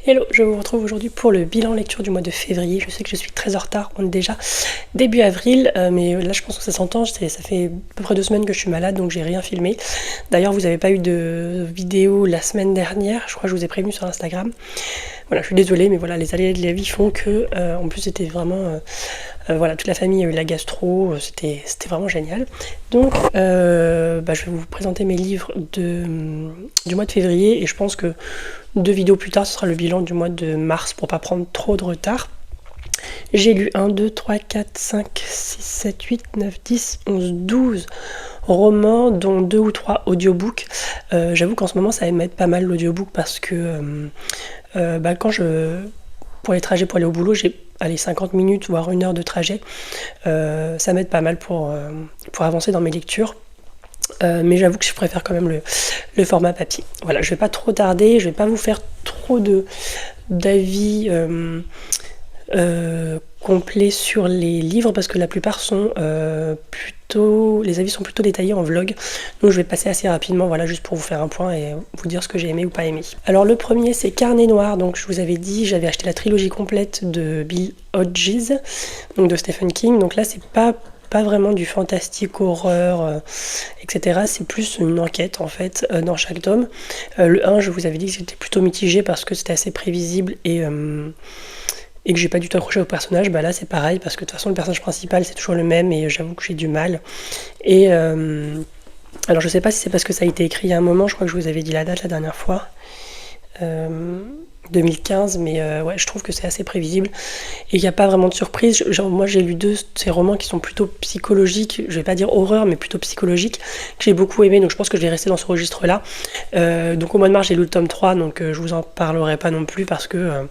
Hello, je vous retrouve aujourd'hui pour le bilan lecture du mois de février. Je sais que je suis très en retard, on est déjà début avril, mais là je pense que ça s'entend, ça fait à peu près 2 semaines que je suis malade, donc j'ai rien filmé. D'ailleurs, vous n'avez pas eu de vidéo la semaine dernière, je crois que je vous ai prévenu sur Instagram. Voilà, je suis désolée, mais voilà, les aléas de la vie font que, en plus c'était vraiment... voilà, toute la famille a eu la gastro, c'était vraiment génial. Donc, je vais vous présenter mes livres du mois de février, et je pense que 2 vidéos plus tard, ce sera le bilan du mois de mars pour pas prendre trop de retard. J'ai lu 1, 2, 3, 4, 5, 6, 7, 8, 9, 10, 11, 12 romans, dont 2 ou 3 audiobooks. J'avoue qu'en ce moment, ça m'aide pas mal l'audiobook parce que pour les trajets pour aller au boulot, j'ai 50 minutes, voire 1 heure de trajet. Ça m'aide pas mal pour avancer dans mes lectures. Mais j'avoue que je préfère quand même le format papier. Voilà, je vais pas trop tarder, je vais pas vous faire trop d'avis complets sur les livres parce que la plupart sont les avis sont plutôt détaillés en vlog. Donc je vais passer assez rapidement, voilà, juste pour vous faire un point et vous dire ce que j'ai aimé ou pas aimé. Alors le premier, c'est Carnet Noir. Donc je vous avais dit, j'avais acheté la trilogie complète de Bill Hodges, donc de Stephen King. Donc là, c'est pas vraiment du fantastique, horreur, etc. C'est plus une enquête en fait dans chaque tome. Le 1, je vous avais dit que j'étais plutôt mitigée parce que c'était assez prévisible et que j'ai pas du tout accroché au personnage. Bah là c'est pareil parce que de toute façon le personnage principal c'est toujours le même et j'avoue que j'ai du mal. Et alors je sais pas si c'est parce que ça a été écrit il y a un moment, je crois que je vous avais dit la date la dernière fois. 2015, mais ouais, je trouve que c'est assez prévisible et il n'y a pas vraiment de surprise. Moi j'ai lu 2 de ces romans qui sont plutôt psychologiques, je vais pas dire horreur mais plutôt psychologiques, que j'ai beaucoup aimé, donc je pense que je vais rester dans ce registre là. Donc au mois de mars j'ai lu le tome 3, donc je vous en parlerai pas non plus parce que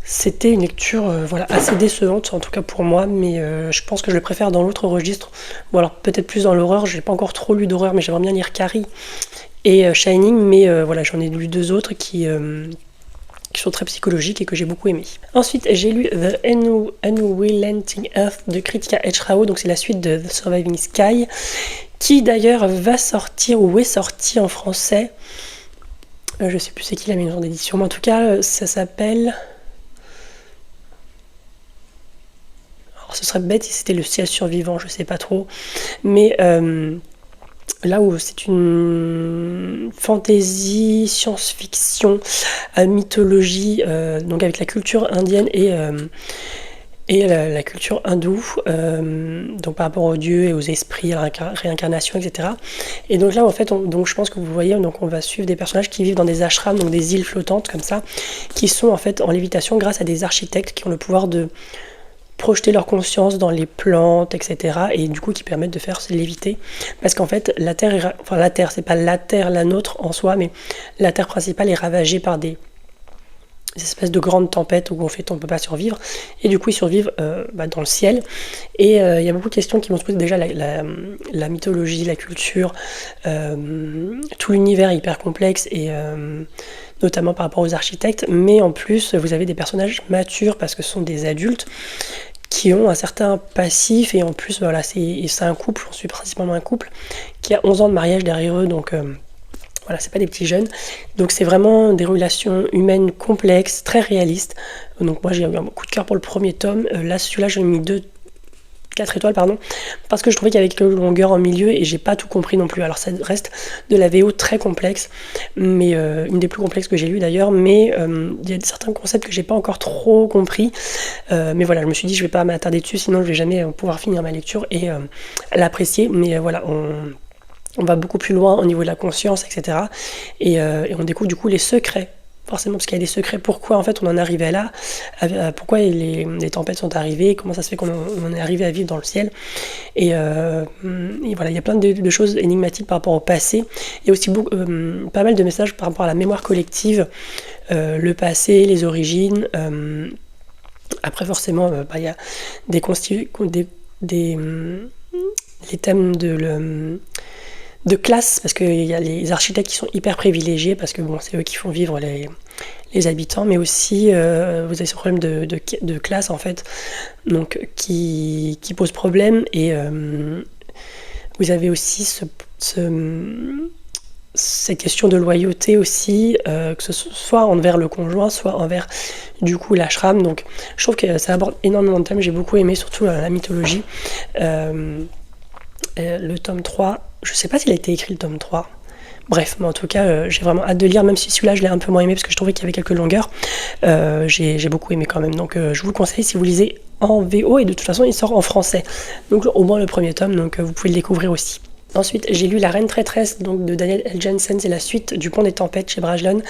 c'était une lecture assez décevante, en tout cas pour moi, mais je pense que je le préfère dans l'autre registre, ou alors peut-être plus dans l'horreur. J'ai pas encore trop lu d'horreur, mais j'aimerais bien lire Carrie et Shining, mais voilà, j'en ai lu 2 autres qui sont très psychologiques et que j'ai beaucoup aimé. Ensuite, j'ai lu The Unrelenting Earth de Kritika Echraou, donc c'est la suite de The Surviving Sky, qui d'ailleurs va sortir ou est sorti en français. Je sais plus c'est qui la maison d'édition, mais en tout cas, ça s'appelle... Alors, ce serait bête si c'était Le Ciel Survivant, je sais pas trop, mais... là où c'est une fantasy, science-fiction, mythologie, donc avec la culture indienne et la culture hindoue, donc par rapport aux dieux et aux esprits, à la réincarnation, etc. Et donc là, en fait, donc je pense que vous voyez, donc on va suivre des personnages qui vivent dans des ashrams, donc des îles flottantes comme ça, qui sont en fait en lévitation grâce à des architectes qui ont le pouvoir de projeter leur conscience dans les plantes, etc. Et du coup qui permettent de faire léviter. Parce qu'en fait, la Terre, c'est pas la Terre, la nôtre en soi, mais la Terre principale est ravagée par des espèces de grandes tempêtes où en fait on peut pas survivre. Et du coup ils survivent dans le ciel. Et il y a beaucoup de questions qui vont se poser. Déjà la mythologie, la culture, tout l'univers est hyper complexe et... notamment par rapport aux architectes, mais en plus vous avez des personnages matures parce que ce sont des adultes qui ont un certain passif et en plus voilà, c'est un couple, on suit principalement un couple qui a 11 ans de mariage derrière eux, donc voilà, c'est pas des petits jeunes, donc c'est vraiment des relations humaines complexes, très réalistes. Donc moi j'ai eu un coup de cœur pour le premier tome, là celui-là j'ai mis 4 étoiles, pardon, parce que je trouvais qu'il y avait quelques longueurs en milieu et j'ai pas tout compris non plus. Alors ça reste de la VO très complexe, mais une des plus complexes que j'ai lues d'ailleurs, mais il y a certains concepts que j'ai pas encore trop compris, mais voilà, je me suis dit je vais pas m'attarder dessus, sinon je vais jamais pouvoir finir ma lecture et l'apprécier, mais voilà, on va beaucoup plus loin au niveau de la conscience, etc. Et on découvre du coup les secrets, forcément parce qu'il y a des secrets, pourquoi en fait on en est arrivé là, pourquoi les tempêtes sont arrivées, comment ça se fait qu'on en est arrivé à vivre dans le ciel, et voilà, il y a plein de choses énigmatiques par rapport au passé. Il y a aussi pas mal de messages par rapport à la mémoire collective, le passé, les origines. Après forcément il y a les thèmes de classe, parce qu'il y a les architectes qui sont hyper privilégiés, parce que bon, c'est eux qui font vivre les habitants, mais aussi vous avez ce problème de classe en fait, donc qui pose problème, et vous avez aussi ces questions de loyauté aussi, que ce soit envers le conjoint, soit envers du coup l'ashram. Donc je trouve que ça aborde énormément de thèmes, j'ai beaucoup aimé, surtout la mythologie. Le tome 3, je sais pas s'il a été écrit le tome 3. Bref, mais en tout cas, j'ai vraiment hâte de lire, même si celui-là je l'ai un peu moins aimé parce que je trouvais qu'il y avait quelques longueurs. J'ai beaucoup aimé quand même, donc je vous le conseille si vous lisez en VO, et de toute façon il sort en français. Donc au moins le premier tome, donc vous pouvez le découvrir aussi. Ensuite, j'ai lu La Reine Traîtresse donc de Daniel L. Jensen, c'est la suite du Pont des Tempêtes chez Brajlon.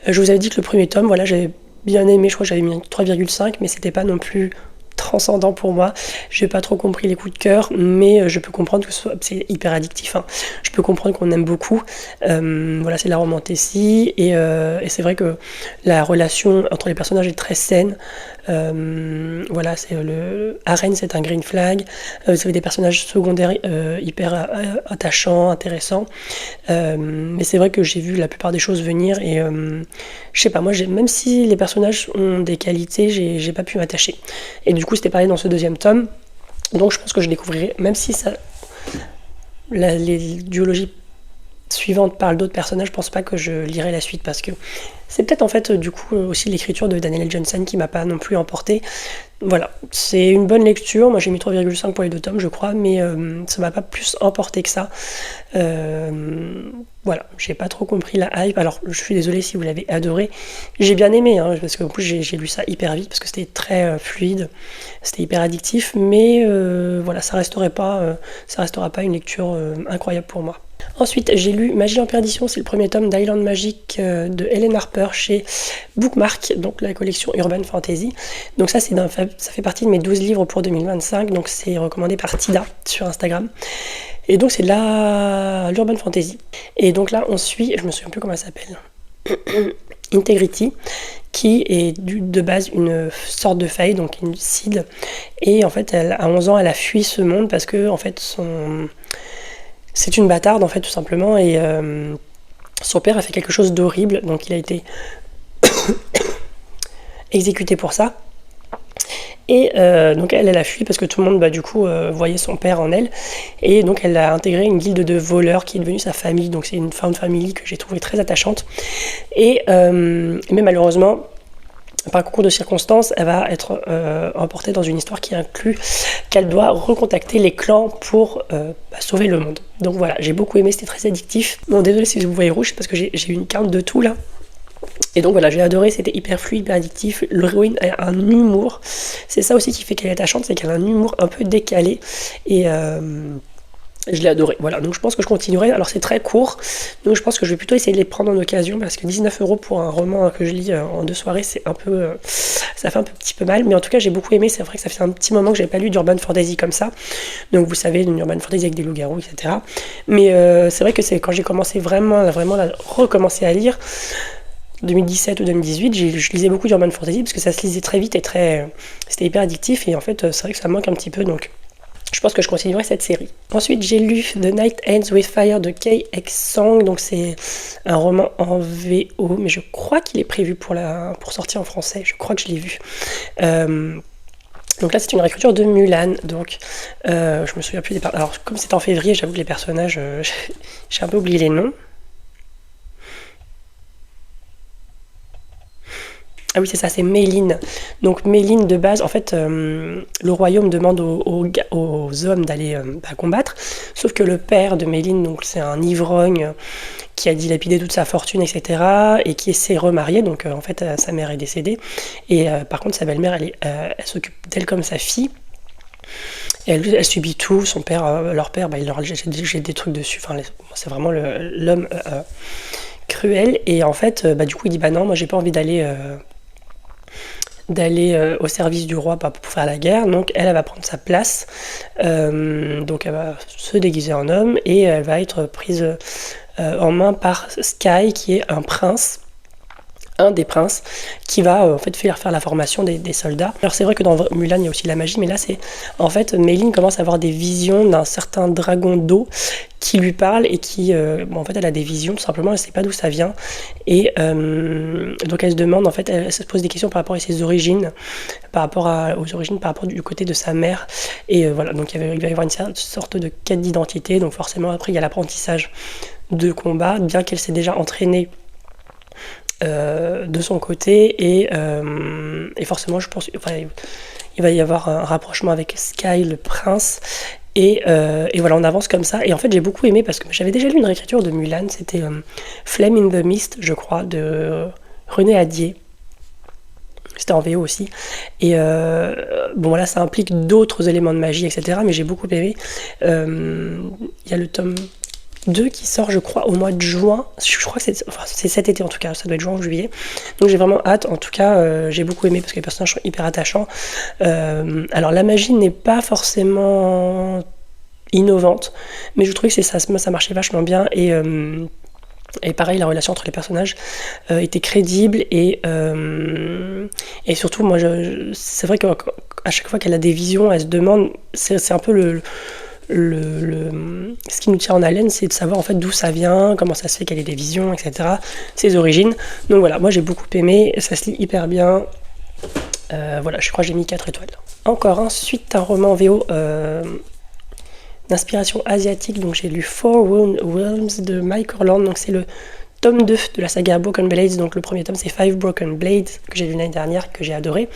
Je vous avais dit que le premier tome, voilà, j'avais bien aimé, je crois que j'avais mis 3,5, mais c'était pas non plus transcendant pour moi. J'ai pas trop compris les coups de cœur, mais je peux comprendre que c'est hyper addictif, hein. Je peux comprendre qu'on aime beaucoup. Voilà, c'est de la romantécie, et c'est vrai que la relation entre les personnages est très saine. Voilà, c'est Arène, c'est un green flag. Vous avez des personnages secondaires hyper attachants, intéressants. Mais c'est vrai que j'ai vu la plupart des choses venir, et je sais pas, moi, même si les personnages ont des qualités, j'ai pas pu m'attacher. Et du coup, c'était pareil dans ce deuxième tome. Donc je pense que je découvrirai, même si les duologies suivantes parlent d'autres personnages, je pense pas que je lirai la suite, parce que c'est peut-être en fait du coup aussi l'écriture de Daniel L. Jensen qui m'a pas non plus emporté. Voilà, c'est une bonne lecture. Moi j'ai mis 3,5 pour les 2 tomes, je crois, mais ça m'a pas plus emporté que ça. Voilà, j'ai pas trop compris la hype. Alors je suis désolée si vous l'avez adoré. J'ai bien aimé, hein, parce qu'en plus j'ai lu ça hyper vite parce que c'était très fluide, c'était hyper addictif, mais voilà, ça restera pas une lecture incroyable pour moi. Ensuite, j'ai lu Magie en perdition, c'est le premier tome d'Island Magic de Helen Harper chez Bookmark, donc la collection Urban Fantasy. Donc ça fait partie de mes 12 livres pour 2025, donc c'est recommandé par Tida sur Instagram. Et donc c'est de l'Urban Fantasy. Et donc là on suit, je me souviens plus comment elle s'appelle, Integrity, qui est de base une sorte de faille, donc une seed. Et en fait, à 11 ans, elle a fui ce monde parce que en fait c'est une bâtarde en fait tout simplement, et son père a fait quelque chose d'horrible, donc il a été exécuté pour ça. Et donc elle a fui parce que tout le monde du coup voyait son père en elle, et donc elle a intégré une guilde de voleurs qui est devenue sa famille. Donc c'est une found family que j'ai trouvée très attachante, et mais malheureusement par concours de circonstances, elle va être emportée dans une histoire qui inclut qu'elle doit recontacter les clans pour sauver le monde. Donc voilà, j'ai beaucoup aimé, c'était très addictif. Bon, désolé si vous voyez rouge, parce que j'ai eu une carte de tout là. Et donc voilà, j'ai adoré, c'était hyper fluide, hyper addictif. L'héroïne a un humour, c'est ça aussi qui fait qu'elle est attachante, c'est qu'elle a un humour un peu décalé, et je l'ai adoré. Voilà, donc je pense que je continuerai. Alors c'est très court, donc je pense que je vais plutôt essayer de les prendre en occasion, parce que 19 € pour un roman que je lis en 2 soirées, c'est un peu, ça fait un petit peu mal. Mais en tout cas, j'ai beaucoup aimé. C'est vrai que ça fait un petit moment que j'avais pas lu d'urban fantasy comme ça. Donc vous savez, une urban fantasy avec des loups-garous, etc. Mais c'est vrai que c'est quand j'ai commencé vraiment recommencer à lire, 2017 ou 2018, je lisais beaucoup d'urban fantasy parce que ça se lisait très vite et c'était hyper addictif, et en fait c'est vrai que ça me manque un petit peu, donc je pense que je continuerai cette série. Ensuite, j'ai lu The Night Ends with Fire de K.X. Song, donc c'est un roman en VO, mais je crois qu'il est prévu pour sortir en français, je crois que je l'ai vu. Donc là c'est une réécriture de Mulan, donc je me souviens plus des alors comme c'était en février, j'avoue que les personnages, j'ai un peu oublié les noms. Ah oui, c'est ça, c'est Méline. Donc Méline, de base, en fait, le royaume demande aux hommes d'aller combattre, sauf que le père de Méline, donc c'est un ivrogne qui a dilapidé toute sa fortune, etc., et qui s'est remarié, donc en fait, sa mère est décédée, et par contre, sa belle-mère, elle s'occupe d'elle comme sa fille, et elle subit tout. Son père, leur père, il leur jette des trucs dessus, enfin, c'est vraiment l'homme cruel, et en fait, du coup, il dit, non, moi, j'ai pas envie d'aller au service du roi pour faire la guerre, donc elle va prendre sa place, donc elle va se déguiser en homme, et elle va être prise en main par Sky, qui est un des princes, qui va en fait faire la formation des soldats. Alors c'est vrai que dans Mulan il y a aussi de la magie, mais là c'est en fait Méline commence à avoir des visions d'un certain dragon d'eau qui lui parle, et qui en fait elle a des visions tout simplement, elle sait pas d'où ça vient, et donc elle se demande, en fait elle se pose des questions par rapport à ses origines, par rapport du côté de sa mère, et voilà, donc il va y avoir une sorte de quête d'identité. Donc forcément après il y a l'apprentissage de combat, bien qu'elle s'est déjà entraînée de son côté, et forcément je pense, enfin, il va y avoir un rapprochement avec Sky, le prince, et voilà, on avance comme ça. Et en fait, j'ai beaucoup aimé parce que j'avais déjà lu une réécriture de Mulan, c'était Flame in the Mist, je crois, de René Adier. C'était en VO aussi. Et bon, voilà, ça implique d'autres éléments de magie, etc. Mais j'ai beaucoup aimé. Il y a le tome 2 qui sort, je crois, au mois de juin. Je crois que c'est cet été en tout cas, ça doit être juin ou juillet. Donc j'ai vraiment hâte. En tout cas, j'ai beaucoup aimé parce que les personnages sont hyper attachants. Alors la magie n'est pas forcément innovante, mais je trouvais que ça marchait vachement bien. Et pareil, la relation entre les personnages était crédible et surtout, moi, c'est vrai qu'à chaque fois qu'elle a des visions, elle se demande, c'est un peu ce qui nous tient en haleine, c'est de savoir en fait d'où ça vient, comment ça se fait qu'elle ait des visions, etc., ses origines. Donc voilà, moi j'ai beaucoup aimé, ça se lit hyper bien. Voilà, je crois que j'ai mis 4 étoiles. Encore ensuite un roman VO d'inspiration asiatique, donc j'ai lu Four Realms de Mike Orland, donc c'est le tome 2 de la saga Broken Blades, donc le premier tome c'est Five Broken Blades, que j'ai lu l'année dernière, que j'ai adoré,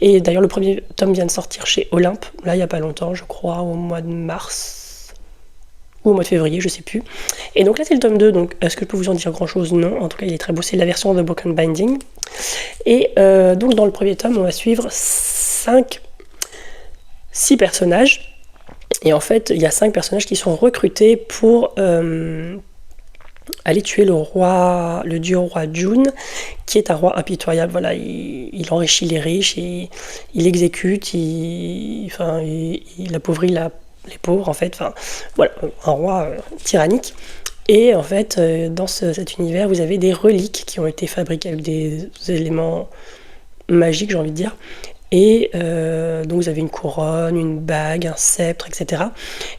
et d'ailleurs le premier tome vient de sortir chez Olympe, là il n'y a pas longtemps, je crois au mois de mars, ou au mois de février, je sais plus, et donc là c'est le tome 2, donc est-ce que je peux vous en dire grand chose? Non, en tout cas il est très beau, c'est la version de Broken Binding, et donc dans le premier tome on va suivre 6 personnages. Et en fait, il y a 5 personnages qui sont recrutés pour aller tuer le dieu roi June, qui est un roi impitoyable. Voilà, il enrichit les riches, il exécute, il appauvrit les pauvres, en fait. Enfin, voilà, un roi tyrannique. Et en fait, dans cet univers, vous avez des reliques qui ont été fabriquées avec des éléments magiques, j'ai envie de dire. Et donc vous avez une couronne, une bague, un sceptre, etc.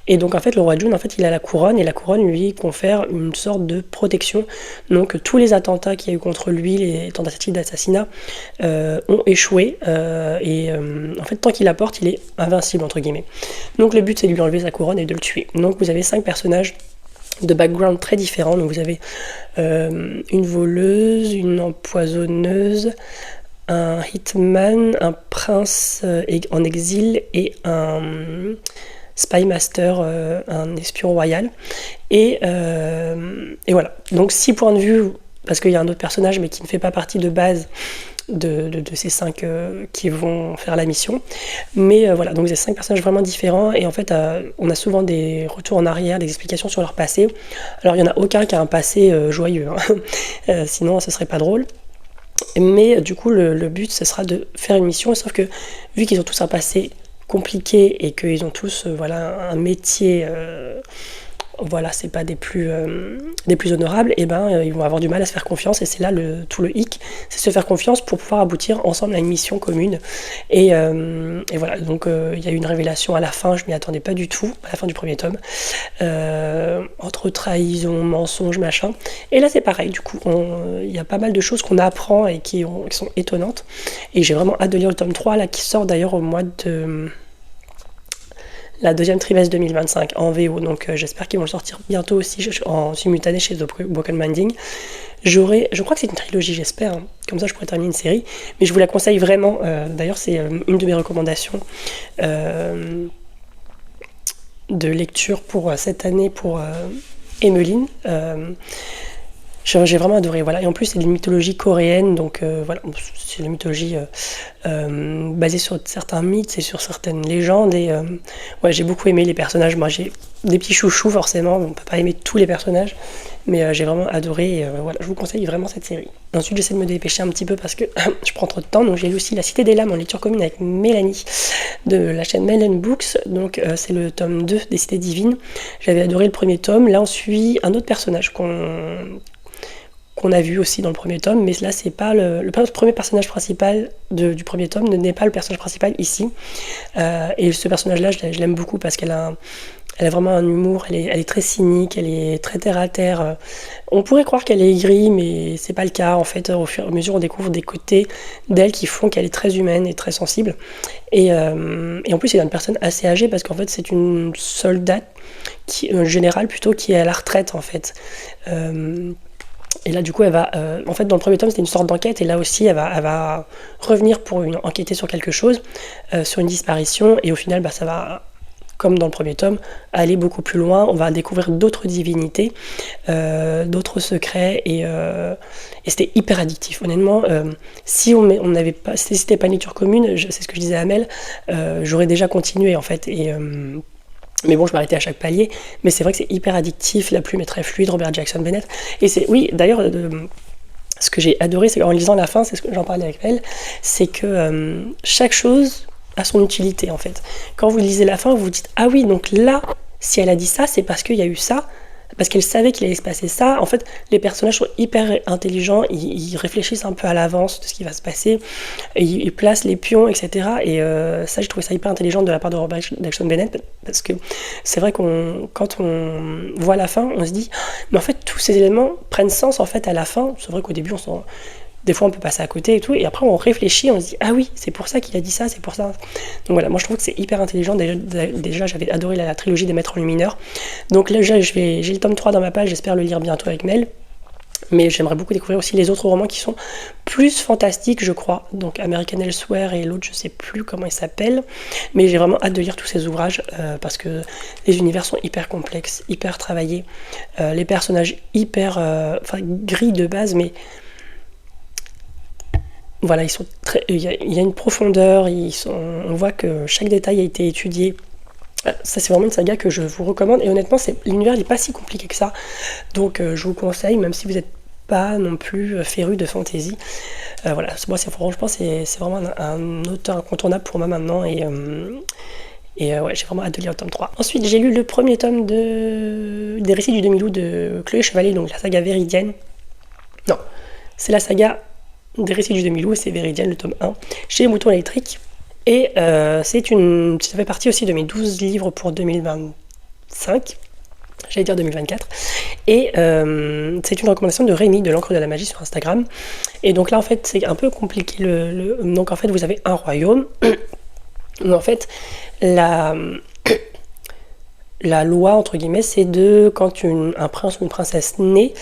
Et donc en fait le roi June, en fait il a la couronne, et la couronne lui confère une sorte de protection. Donc tous les attentats qu'il y a eu contre lui, les tentatives d'assassinat ont échoué, en fait tant qu'il la porte, il est invincible entre guillemets. Donc le but c'est de lui enlever sa couronne et de le tuer. Donc vous avez 5 personnages de background très différents. Donc vous avez une voleuse, une empoisonneuse, un hitman, un prince en exil et un spy master, un espion royal. Et voilà. Donc 6 points de vue, parce qu'il y a un autre personnage mais qui ne fait pas partie de base de ces 5 qui vont faire la mission. Mais voilà, donc il y a 5 personnages vraiment différents, et en fait on a souvent des retours en arrière, des explications sur leur passé. Alors il n'y en a aucun qui a un passé joyeux, hein. Sinon ce serait pas drôle. Mais du coup le but ce sera de faire une mission, sauf que vu qu'ils ont tous un passé compliqué et qu'ils ont tous un métier voilà, c'est pas des plus honorables, et ils vont avoir du mal à se faire confiance, et c'est là tout le hic, c'est se faire confiance pour pouvoir aboutir ensemble à une mission commune. Et voilà, donc il y a eu une révélation à la fin, je m'y attendais pas du tout, à la fin du premier tome, entre trahison, mensonge, machin, et là c'est pareil, du coup il y a pas mal de choses qu'on apprend et qui sont étonnantes, et j'ai vraiment hâte de lire le tome 3 là, qui sort d'ailleurs au mois de la deuxième trimestre 2025 en VO, donc j'espère qu'ils vont le sortir bientôt aussi en simultané chez The Broken Binding. Je crois que c'est une trilogie, j'espère, hein. Comme ça je pourrais terminer une série, mais je vous la conseille vraiment. D'ailleurs c'est une de mes recommandations de lecture pour cette année pour Emmeline. J'ai vraiment adoré, voilà. Et en plus c'est une mythologie coréenne, donc voilà, c'est une mythologie basée sur certains mythes et sur certaines légendes, et ouais, j'ai beaucoup aimé les personnages. Moi j'ai des petits chouchous, forcément, on peut pas aimer tous les personnages, mais j'ai vraiment adoré, et voilà, je vous conseille vraiment cette série. Ensuite j'essaie de me dépêcher un petit peu parce que je prends trop de temps, donc j'ai lu aussi La Cité des Lames en lecture commune avec Mélanie de la chaîne Melen Books, donc c'est le tome 2 des Cités Divines. J'avais adoré le premier tome, là on suit un autre personnage qu'on a vu aussi dans le premier tome, mais là c'est pas le premier personnage principal du premier tome n'est pas le personnage principal ici, et ce personnage là je l'aime beaucoup parce qu'elle a Elle a vraiment un humour, elle est très cynique, elle est très terre à terre. On pourrait croire qu'elle est aigrie, mais c'est pas le cas. En fait, au fur et à mesure, on découvre des côtés d'elle qui font qu'elle est très humaine et très sensible. Et en plus, c'est une personne assez âgée parce qu'en fait, c'est une soldate, générale plutôt, qui est à la retraite en fait. Euh, et là, du coup, elle va. En fait, dans le premier tome, c'était une sorte d'enquête, et là aussi, elle va revenir pour enquêter sur quelque chose, sur une disparition, et au final, bah, ça va, comme dans le premier tome, aller beaucoup plus loin. On va découvrir d'autres divinités, d'autres secrets, et c'était hyper addictif. Honnêtement, si on n'avait pas, si c'était pas une lecture commune, c'est ce que je disais à Amel, j'aurais déjà continué en fait. Mais bon, je m'arrêtais à chaque palier. Mais c'est vrai que c'est hyper addictif, la plume est très fluide, Robert Jackson Bennett. Et c'est, oui, d'ailleurs, ce que j'ai adoré, c'est qu'en lisant la fin, c'est ce que j'en parlais avec elle, c'est que chaque chose a son utilité en fait. Quand vous lisez la fin, vous vous dites ah oui, donc là, si elle a dit ça, c'est parce qu'il y a eu ça, parce qu'elle savait qu'il allait se passer ça. En fait, les personnages sont hyper intelligents, ils réfléchissent un peu à l'avance de ce qui va se passer, et ils placent les pions, etc. Et ça, j'ai trouvé ça hyper intelligent de la part de Robert Jackson Bennett, parce que c'est vrai quand on voit la fin, on se dit, mais en fait, tous ces éléments prennent sens en fait à la fin. C'est vrai qu'au début, des fois on peut passer à côté et tout, et après on réfléchit, on se dit ah oui, c'est pour ça qu'il a dit ça, c'est pour ça. Donc voilà, moi je trouve que c'est hyper intelligent. Déjà j'avais adoré la trilogie des Maîtres Lumineurs, donc là j'ai le tome 3 dans ma page, j'espère le lire bientôt avec Mel, mais j'aimerais beaucoup découvrir aussi les autres romans qui sont plus fantastiques, je crois, donc American Elsewhere et l'autre je sais plus comment il s'appelle, mais j'ai vraiment hâte de lire tous ces ouvrages, parce que les univers sont hyper complexes, hyper travaillés, les personnages hyper gris de base, mais voilà, il y a une profondeur, on voit que chaque détail a été étudié. Ça, c'est vraiment une saga que je vous recommande. Et honnêtement, l'univers n'est pas si compliqué que ça. Donc, je vous conseille, même si vous n'êtes pas non plus féru de fantasy. Voilà, moi, franchement, c'est vraiment un auteur incontournable pour moi maintenant. Ouais, j'ai vraiment hâte de lire le tome 3. Ensuite, j'ai lu le premier tome des récits du demi-loup de Chloé Chevalier, donc la saga Véridienne. Non, c'est la saga des récits du demi-loup, et c'est Véridienne, le tome 1, chez Mouton Électrique. Et ça fait partie aussi de mes 12 livres pour 2025, j'allais dire 2024. Et c'est une recommandation de Rémi de l'encre de la magie sur Instagram. Et donc là, en fait, c'est un peu compliqué. Donc en fait, vous avez un royaume où en fait, la loi, entre guillemets, c'est quand un prince ou une princesse naît,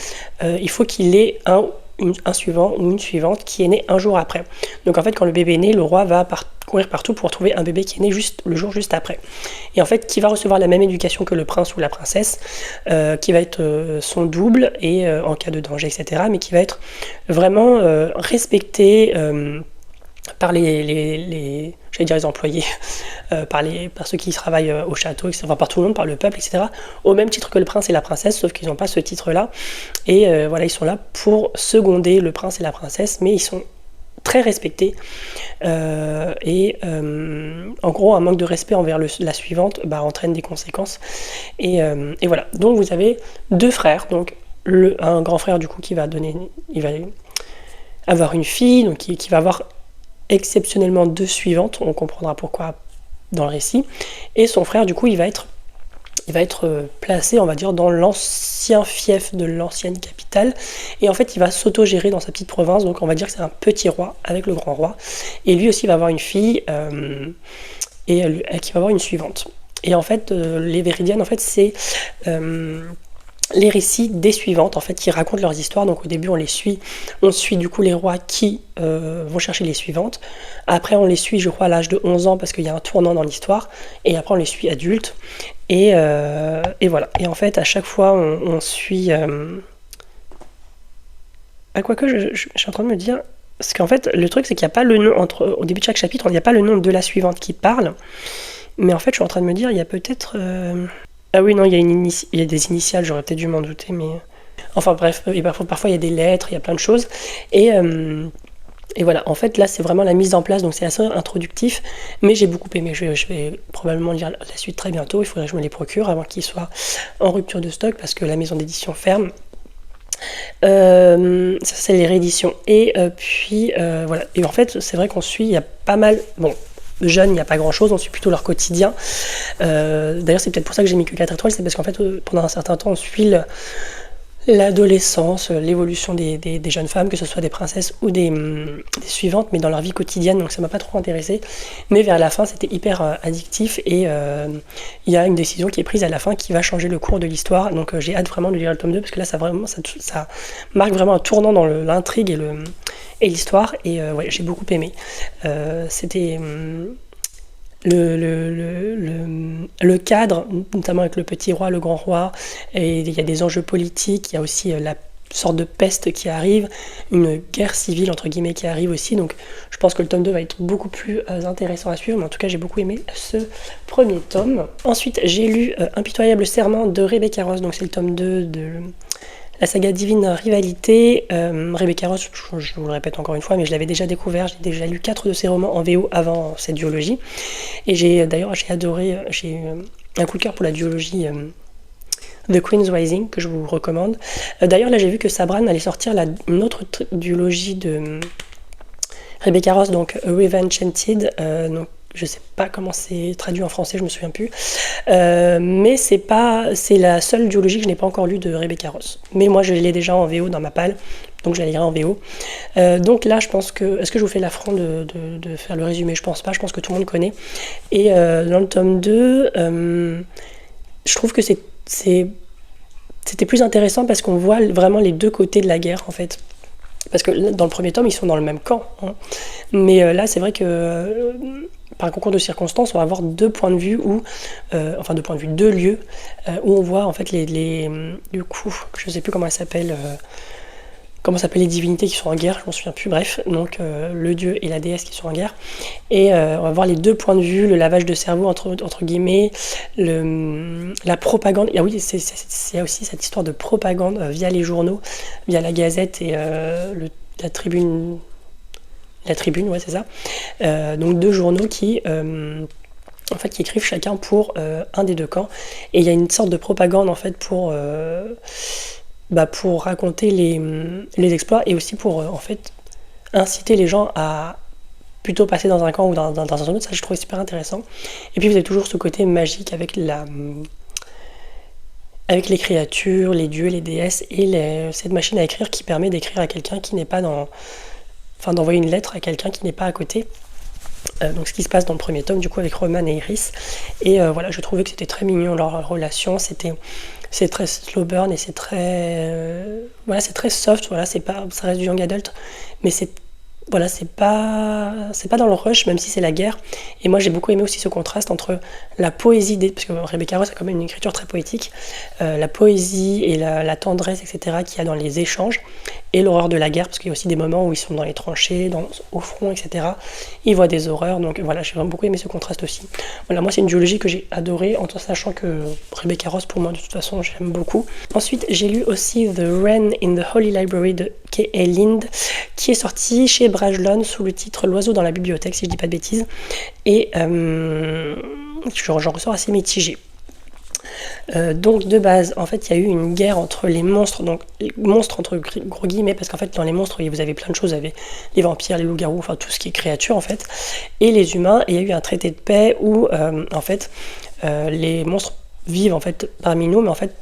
il faut qu'il ait un suivant ou une suivante qui est née un jour après. Donc en fait, quand le bébé est né, le roi va courir partout pour trouver un bébé qui est né le jour juste après. Et en fait, qui va recevoir la même éducation que le prince ou la princesse, qui va être son double, et en cas de danger, etc., mais qui va être vraiment respecté par j'allais dire les employés, par ceux qui travaillent au château, etc., enfin par tout le monde, par le peuple, etc., au même titre que le prince et la princesse, sauf qu'ils n'ont pas ce titre-là. Et voilà, ils sont là pour seconder le prince et la princesse, mais ils sont très respectés. En gros, un manque de respect envers la suivante entraîne des conséquences. Et voilà, donc vous avez deux frères, donc un grand frère du coup il va avoir une fille, donc qui va avoir exceptionnellement deux suivantes, on comprendra pourquoi dans le récit, et son frère du coup il va être placé, on va dire, dans l'ancien fief de l'ancienne capitale, et en fait il va s'auto-gérer dans sa petite province, donc on va dire que c'est un petit roi avec le grand roi, et lui aussi va avoir une fille, et qui va avoir une suivante. Et en fait les Véridiennes, en fait c'est les récits des suivantes, en fait, qui racontent leurs histoires. Donc au début on suit du coup les rois qui vont chercher les suivantes. Après on les suit, je crois, à l'âge de 11 ans, parce qu'il y a un tournant dans l'histoire, et après on les suit adultes, et voilà. Et en fait à chaque fois on suit quoique je suis en train de me dire, parce qu'en fait le truc c'est qu'il n'y a pas le nom au début de chaque chapitre, il n'y a pas le nom de la suivante qui parle, mais en fait je suis en train de me dire, il y a peut-être ah oui, non, il y a des initiales, j'aurais peut-être dû m'en douter, mais enfin bref, et parfois il y a des lettres, il y a plein de choses, et voilà, en fait là c'est vraiment la mise en place, donc c'est assez introductif, mais j'ai beaucoup aimé. Je vais probablement lire la suite très bientôt, il faudrait que je me les procure avant qu'ils soient en rupture de stock, parce que la maison d'édition ferme. Ça c'est les rééditions, et puis voilà, et en fait c'est vrai qu'on suit, il y a pas mal, bon, jeunes, il n'y a pas grand chose, on suit plutôt leur quotidien. D'ailleurs, c'est peut-être pour ça que j'ai mis que 4 étoiles, c'est parce qu'en fait, pendant un certain temps, on suit l'adolescence, l'évolution des jeunes femmes, que ce soit des princesses ou des suivantes, mais dans leur vie quotidienne, donc ça m'a pas trop intéressé. Mais vers la fin, c'était hyper addictif et il y a une décision qui est prise à la fin qui va changer le cours de l'histoire. Donc j'ai hâte vraiment de lire le tome 2 parce que là, ça marque vraiment un tournant dans l'intrigue et l'histoire. Et ouais, j'ai beaucoup aimé. C'était le cadre, notamment avec le petit roi, le grand roi, et il y a des enjeux politiques, il y a aussi la sorte de peste qui arrive, une guerre civile entre guillemets qui arrive aussi, donc je pense que le tome 2 va être beaucoup plus intéressant à suivre, mais en tout cas j'ai beaucoup aimé ce premier tome. Ensuite j'ai lu Impitoyable Serment de Rebecca Ross, donc c'est le tome 2 de la saga Divine Rivalité. Rebecca Ross, je vous le répète encore une fois, mais je l'avais déjà découvert, j'ai déjà lu 4 de ses romans en VO avant cette duologie. Et j'ai adoré, j'ai un coup de cœur pour la duologie The Queen's Rising, que je vous recommande. D'ailleurs, là j'ai vu que Sabran allait sortir une autre duologie de Rebecca Ross, donc Revenge Enchanted, donc je sais pas comment c'est traduit en français, je me souviens plus. Mais c'est la seule duologie que je n'ai pas encore lue de Rebecca Ross. Mais moi je l'ai déjà en VO dans ma palle, donc je la lirai en VO. Donc là je pense que... Est-ce que je vous fais l'affront de faire le résumé? Je pense pas, je pense que tout le monde connaît. Et dans le tome 2, je trouve que c'était plus intéressant parce qu'on voit vraiment les deux côtés de la guerre en fait. Parce que dans le premier tome, ils sont dans le même camp. Hein. Mais là, c'est vrai que par un concours de circonstances, on va avoir deux points de vue, deux lieux, où on voit en fait du coup, je sais plus comment s'appellent les divinités qui sont en guerre, je m'en souviens plus, bref, donc le dieu et la déesse qui sont en guerre, et on va voir les deux points de vue, le lavage de cerveau entre guillemets, la propagande, et oui, c'est aussi cette histoire de propagande via les journaux, via la Gazette et la Tribune, ouais c'est ça, donc deux journaux qui écrivent chacun pour un des deux camps, et il y a une sorte de propagande en fait pour raconter les exploits et aussi pour en fait inciter les gens à plutôt passer dans un camp ou dans un autre. Ça je trouvais super intéressant. Et puis vous avez toujours ce côté magique avec les créatures, les dieux, les déesses et cette machine à écrire qui permet d'écrire à quelqu'un qui n'est pas d'envoyer une lettre à quelqu'un qui n'est pas à côté. Donc ce qui se passe dans le premier tome du coup avec Roman et Iris. Et voilà, je trouvais que c'était très mignon leur relation. C'est très slow burn et c'est très soft, voilà, ça reste du young adult, mais c'est pas dans le rush, même si c'est la guerre. Et moi j'ai beaucoup aimé aussi ce contraste entre la poésie parce que Rebecca Ross a quand même une écriture très poétique, la poésie et la tendresse, etc., qu'il y a dans les échanges, et l'horreur de la guerre, parce qu'il y a aussi des moments où ils sont dans les tranchées, au front, etc. Ils voient des horreurs, donc voilà, j'ai vraiment beaucoup aimé ce contraste aussi. Voilà, moi c'est une duologie que j'ai adorée, en sachant que Rebecca Ross, pour moi, de toute façon, j'aime beaucoup. Ensuite, j'ai lu aussi The Wren in the Holy Library de K.A. Lind, qui est sorti chez Brajlon sous le titre L'oiseau dans la bibliothèque, si je dis pas de bêtises. Et j'en ressors assez mitigé. Donc de base, en fait, il y a eu une guerre entre les monstres, donc monstres entre gros guillemets, parce qu'en fait, dans les monstres, vous avez plein de choses, vous avez les vampires, les loups-garous, enfin tout ce qui est créature en fait, et les humains, et il y a eu un traité de paix où, en fait, les monstres vivent en fait parmi nous, mais en fait,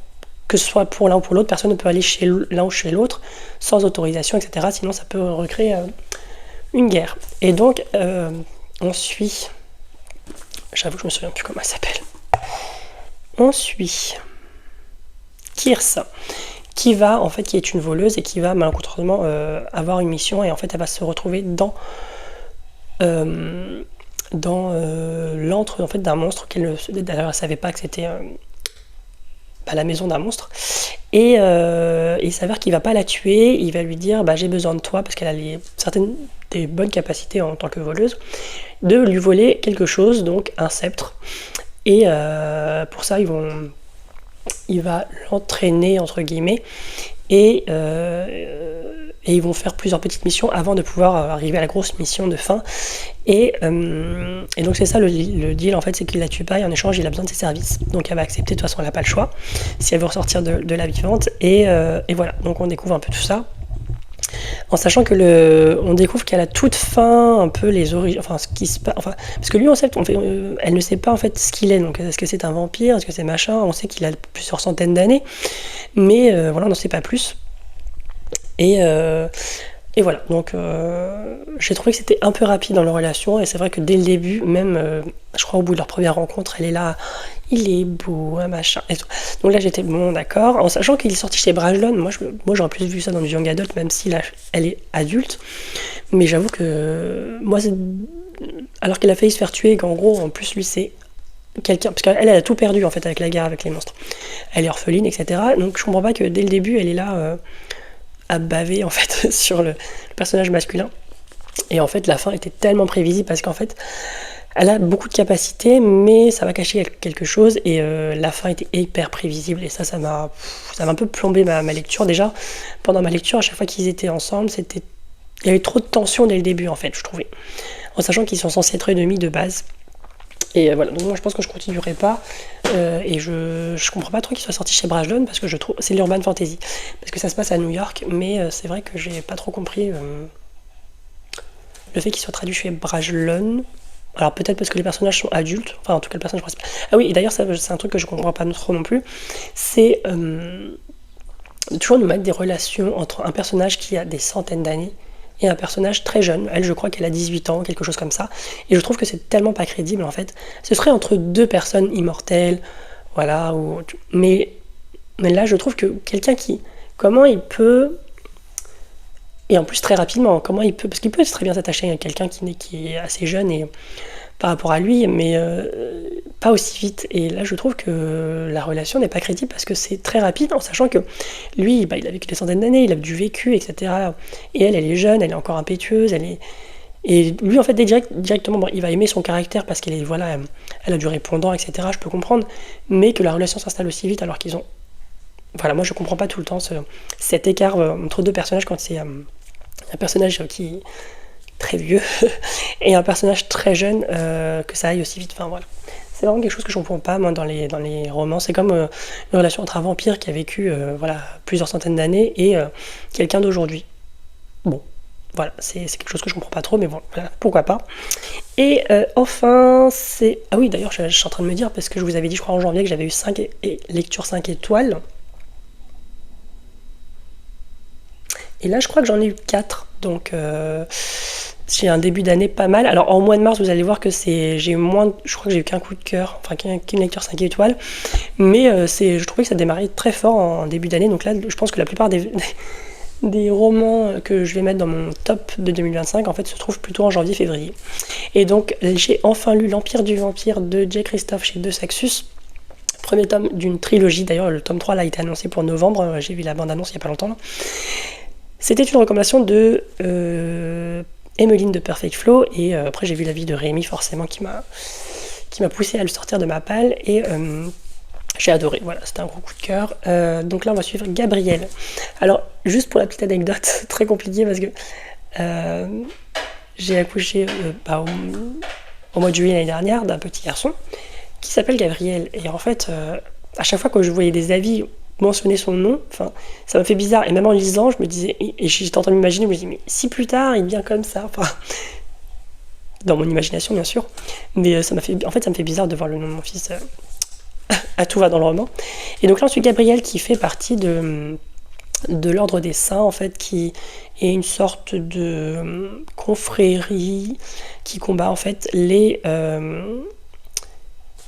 que ce soit pour l'un ou pour l'autre, personne ne peut aller chez l'un ou chez l'autre sans autorisation, etc. Sinon, ça peut recréer une guerre. Et donc, on suit... J'avoue que je me souviens plus comment elle s'appelle. On suit Kirsa, qui est une voleuse et qui va malencontreusement avoir une mission, et en fait elle va se retrouver dans l'antre en fait d'un monstre d'ailleurs elle savait pas que c'était la maison d'un monstre, et il s'avère qu'il va pas la tuer, il va lui dire j'ai besoin de toi parce qu'elle a certaines des bonnes capacités en tant que voleuse, de lui voler quelque chose, donc un sceptre. Et pour ça, il va l'entraîner, entre guillemets, et ils vont faire plusieurs petites missions avant de pouvoir arriver à la grosse mission de fin. Et donc c'est ça le deal, en fait, c'est qu'il la tue pas, et en échange, il a besoin de ses services. Donc elle va accepter, de toute façon, elle n'a pas le choix, si elle veut ressortir de la vivante. Et voilà, donc on découvre un peu tout ça. en sachant que on découvre qu'à la toute fin, un peu les origines, enfin ce qui se passe, enfin, parce que lui, elle ne sait pas en fait ce qu'il est. Donc, est-ce que c'est un vampire, est-ce que c'est machin? On sait qu'il a plusieurs centaines d'années, mais voilà, on n'en sait pas plus. Et, euh, et voilà, donc j'ai trouvé que c'était un peu rapide dans leur relation, et c'est vrai que dès le début, même, je crois au bout de leur première rencontre, elle est là, il est beau, un machin, et tout. Donc là j'étais bon, d'accord, en sachant qu'il est sorti chez Brajlon, moi j'aurais plus vu ça dans du young adult, même si là elle est adulte, mais j'avoue que moi, alors qu'elle a failli se faire tuer, qu'en gros, en plus lui c'est quelqu'un, parce qu'elle a tout perdu en fait avec la guerre avec les monstres, elle est orpheline, etc. Donc je comprends pas que dès le début elle est là. À baver en fait sur le personnage masculin, et en fait la fin était tellement prévisible parce qu'en fait elle a beaucoup de capacités mais ça va cacher quelque chose, et la fin était hyper prévisible, et ça m'a un peu plombé ma lecture. Déjà pendant ma lecture, à chaque fois qu'ils étaient ensemble, il y avait trop de tension dès le début en fait, je trouvais, en sachant qu'ils sont censés être ennemis de base. Et voilà, donc moi je pense que je continuerai pas, et je comprends pas trop qu'il soit sorti chez Brajlon, parce que je trouve c'est l'urban fantasy, parce que ça se passe à New York, mais c'est vrai que j'ai pas trop compris le fait qu'il soit traduit chez Brajlon. Alors peut-être parce que les personnages sont adultes, enfin en tout cas le personnage principal. Ah oui, et d'ailleurs c'est un truc que je comprends pas trop non plus, c'est toujours nous mettre des relations entre un personnage qui a des centaines d'années et un personnage très jeune. Elle, je crois qu'elle a 18 ans, quelque chose comme ça. Et je trouve que c'est tellement pas crédible, en fait. Ce serait entre deux personnes immortelles, voilà. Mais là, je trouve que quelqu'un qui... Comment il peut... Et en plus, très rapidement, comment il peut... Parce qu'il peut très bien s'attacher à quelqu'un qui est assez jeune et par rapport à lui, mais pas aussi vite. Et là, je trouve que la relation n'est pas crédible parce que c'est très rapide, en sachant que lui, il a vécu des centaines d'années, il a du vécu, etc. Et elle est jeune, elle est encore impétueuse, et lui, en fait, directement, bon, il va aimer son caractère parce qu'elle est, voilà, elle a du répondant, etc. Je peux comprendre, mais que la relation s'installe aussi vite alors qu'ils ont... Voilà, moi, je comprends pas tout le temps cet écart entre deux personnages quand c'est un personnage qui très vieux et un personnage très jeune, que ça aille aussi vite. Enfin voilà, c'est vraiment quelque chose que je comprends pas moi dans les romans. C'est comme une relation entre un vampire qui a vécu voilà plusieurs centaines d'années et quelqu'un d'aujourd'hui. Bon, voilà, c'est quelque chose que je comprends pas trop, mais bon, voilà, pourquoi pas. Et enfin, c'est... Ah oui, d'ailleurs, je suis en train de me dire, parce que je vous avais dit, je crois en janvier, que j'avais eu 5 lecture 5 étoiles. Et là, je crois que j'en ai eu 4. Donc, j'ai un début d'année pas mal. Alors, en mois de mars, vous allez voir que j'ai eu moins... Je crois que j'ai eu qu'un coup de cœur, enfin, qu'une lecture 5 étoiles. Mais je trouvais que ça démarrait très fort en début d'année. Donc là, je pense que la plupart des romans que je vais mettre dans mon top de 2025, en fait, se trouvent plutôt en janvier-février. Et donc, j'ai enfin lu L'Empire du Vampire de J. Christophe chez De Saxus. Premier tome d'une trilogie. D'ailleurs, le tome 3 là, a été annoncé pour novembre. J'ai vu la bande-annonce il n'y a pas longtemps. Là. C'était une recommandation de Emmeline de Perfect Flow, et après j'ai vu l'avis de Rémi forcément qui m'a poussé à le sortir de ma palle, et j'ai adoré, voilà, c'était un gros coup de cœur. Donc là on va suivre Gabriel. Alors juste pour la petite anecdote, très compliquée parce que j'ai accouché au mois de juillet l'année dernière d'un petit garçon qui s'appelle Gabriel, et en fait à chaque fois que je voyais des avis mentionner son nom, enfin, ça m'a fait bizarre, et même en lisant, je me disais, et j'étais en train de m'imaginer, je me disais, mais si plus tard il devient comme ça, enfin, dans mon imagination bien sûr, mais ça me fait bizarre de voir le nom de mon fils à tout va dans le roman. Et donc là ensuite Gabriel, qui fait partie de l'ordre des saints, en fait, qui est une sorte de confrérie qui combat en fait les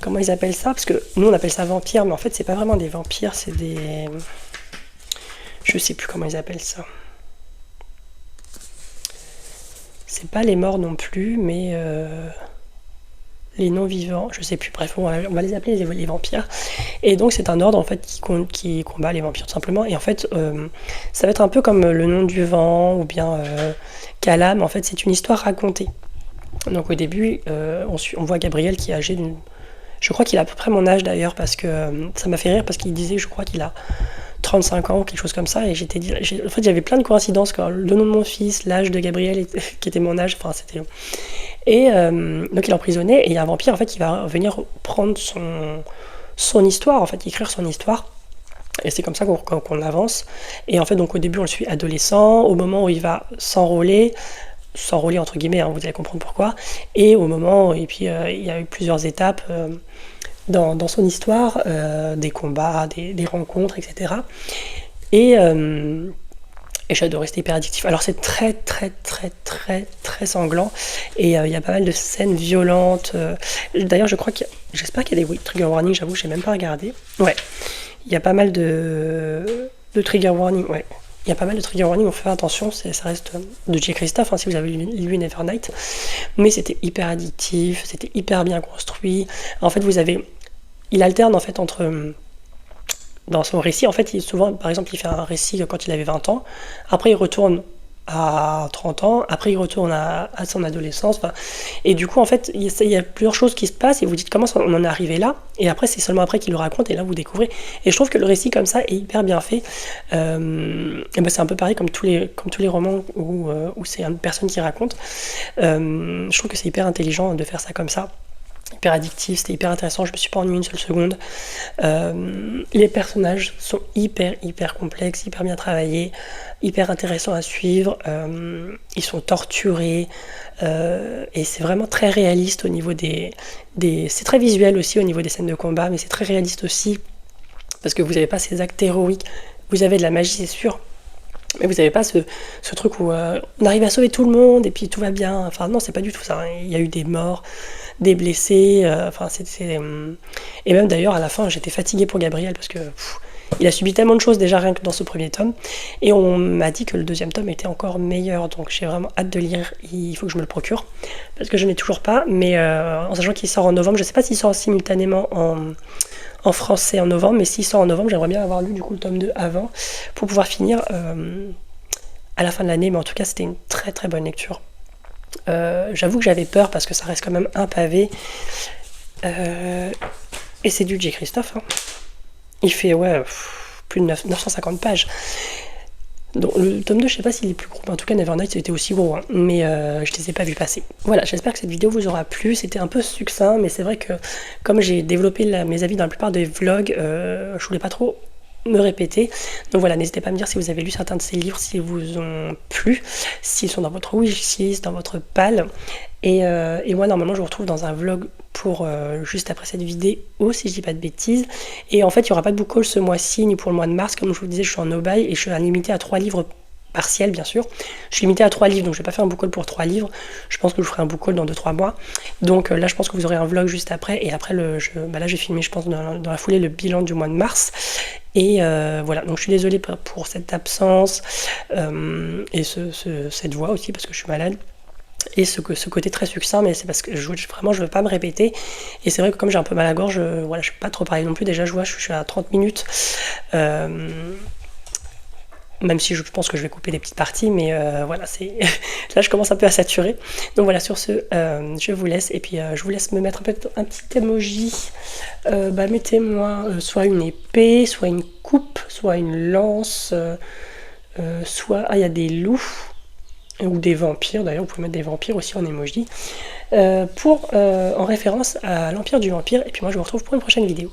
comment ils appellent ça? Parce que nous on appelle ça vampires, mais en fait c'est pas vraiment des vampires, c'est des... Je sais plus comment ils appellent ça. C'est pas les morts non plus, mais les non-vivants, je sais plus, bref, on va les appeler les vampires. Et donc c'est un ordre en fait qui combat les vampires tout simplement. Et en fait ça va être un peu comme le nom du vent ou bien Calam, en fait c'est une histoire racontée. Donc au début on voit Gabriel qui est âgé d'une... Je crois qu'il a à peu près mon âge d'ailleurs, parce que ça m'a fait rire, parce qu'il disait, je crois qu'il a 35 ans ou quelque chose comme ça, et en fait j'avais plein de coïncidences, quoi. Le nom de mon fils, l'âge de Gabriel qui était mon âge, enfin c'était... Et donc il est emprisonné, et il y a un vampire en fait qui va venir prendre son histoire, en fait, écrire son histoire. Et c'est comme ça qu'on avance. Et en fait, donc au début, on le suit adolescent, au moment où il va s'enrôler entre guillemets, hein, vous allez comprendre pourquoi, et au moment, et puis il y a eu plusieurs étapes dans son histoire, des combats, des rencontres, etc. Et, et j'adorais, c'était hyper addictif. Alors c'est très très très très très sanglant, et il y a pas mal de scènes violentes. D'ailleurs, j'espère qu'il y a des trigger warnings, j'avoue, j'ai même pas regardé. Ouais, il y a pas mal de trigger warnings, ouais. Il y a pas mal de trigger warnings, on fait attention, ça reste de J. Christophe, hein, si vous avez lu Nevernight. Mais c'était hyper addictif, c'était hyper bien construit. En fait, il alterne en fait entre... Dans son récit, en fait, souvent, par exemple, il fait un récit quand il avait 20 ans, après il retourne à 30 ans, après il retourne à son adolescence, enfin, et du coup, en fait, il y a plusieurs choses qui se passent, et vous dites comment on en est arrivé là, et après, c'est seulement après qu'il le raconte, et là, vous découvrez. Et je trouve que le récit comme ça est hyper bien fait. Et ben, c'est un peu pareil comme tous les romans où c'est une personne qui raconte. Je trouve que c'est hyper intelligent de faire ça comme ça. Hyper addictif, c'était hyper intéressant, je me suis pas ennuyé une seule seconde. Les personnages sont hyper complexes, hyper bien travaillés, hyper intéressants à suivre. Ils sont torturés, et c'est vraiment très réaliste au niveau c'est très visuel aussi au niveau des scènes de combat, mais c'est très réaliste aussi parce que vous n'avez pas ces actes héroïques. Vous avez de la magie, c'est sûr, mais vous n'avez pas ce truc où on arrive à sauver tout le monde et puis tout va bien. Enfin non, c'est pas du tout ça. Il y a eu des morts, des blessés. Et même d'ailleurs, à la fin, j'étais fatiguée pour Gabriel parce que il a subi tellement de choses déjà rien que dans ce premier tome. Et on m'a dit que le deuxième tome était encore meilleur. Donc j'ai vraiment hâte de lire. Il faut que je me le procure parce que je n'ai toujours pas. Mais en sachant qu'il sort en novembre, je ne sais pas s'il sort simultanément en français en novembre, mais s'il sort en novembre, j'aimerais bien avoir lu du coup le tome 2 avant pour pouvoir finir à la fin de l'année, mais en tout cas c'était une très très bonne lecture. J'avoue que j'avais peur parce que ça reste quand même un pavé, et c'est du J. Christophe, hein. Il fait plus de 950 pages. Donc le tome 2, je sais pas s'il est plus gros, mais en tout cas Nevernight c'était aussi gros, hein, mais je les ai pas vus passer. Voilà, j'espère que cette vidéo vous aura plu, c'était un peu succinct, mais c'est vrai que comme j'ai développé mes avis dans la plupart des vlogs, je voulais pas trop me répéter. Donc voilà, n'hésitez pas à me dire si vous avez lu certains de ces livres, s'ils vous ont plu, s'ils sont dans votre wishlist, dans votre palle. Et moi normalement je vous retrouve dans un vlog pour juste après cette vidéo, si je dis pas de bêtises. Et en fait il n'y aura pas de book haul ce mois-ci ni pour le mois de mars. Comme je vous le disais, je suis en no-buy et je suis limité à 3 livres partiels, bien sûr. Je suis limité à 3 livres, donc je vais pas faire un book haul pour 3 livres. Je pense que je ferai un book haul dans 2-3 mois. Donc là je pense que vous aurez un vlog juste après. Et après là je vais filmer, je pense, dans la foulée le bilan du mois de mars. Et voilà, donc je suis désolée pour cette absence et cette voix aussi parce que je suis malade. Et ce côté très succinct, mais c'est parce que vraiment je veux pas me répéter. Et c'est vrai que comme j'ai un peu mal à la gorge, voilà, je peux pas trop parler non plus. Déjà je suis à 30 minutes, même si je pense que je vais couper des petites parties, mais voilà, là je commence un peu à saturer. Donc voilà, sur ce, je vous laisse, et puis je vous laisse me mettre un petit emoji. Mettez-moi soit une épée, soit une coupe, soit une lance, soit... Ah, il y a des loups ou des vampires, d'ailleurs vous pouvez mettre des vampires aussi en emoji, en référence à l'Empire du Vampire, et puis moi je vous retrouve pour une prochaine vidéo.